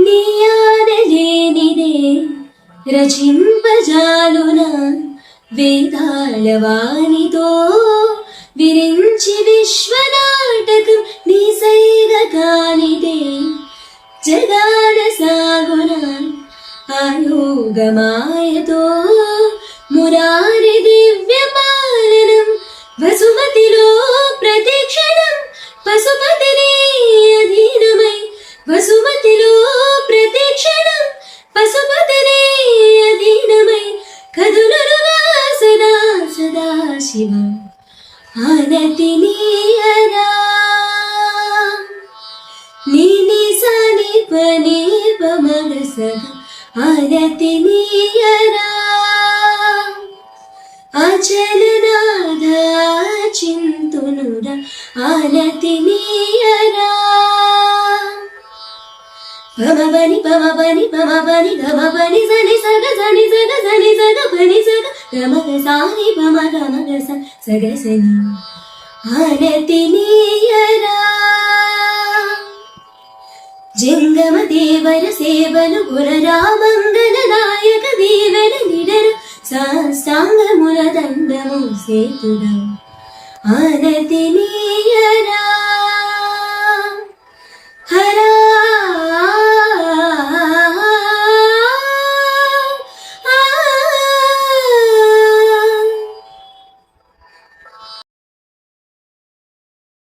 నీయానలేనిదే రచింపజాలునా వేదాలవాణితో విరించి విశ్వనాటకం నీ సైగ కానిదే జగాన సాగునా ఆయోగమాయతో మురారి దివ్య పాలనం వసుమతిలో ప్రతిక్షణం పశుపతిని అధీనమై వసుమతిలో ప్రతిక్షణం పశుపతిని అధీనమై కదులుగా సదా సదా శివ ఆనతి నీయరా నీ సాని పని పమగ సగ ఆనతి నీయరా అచలనాథ చింతునుర ఆనతి నీయరా పమబని పమబని పమబని గమబని సని సగ సని సగ సని సగ పని సగ గమగ సాని పమ గమగ సగ సని ఆనతి నీయరా జంగమ దేవర సేవలు గురరామంగళ నాయక దేవర నిడర సాష్టాంగముల దండము సేతుడా ఆనతి నీయరా హరా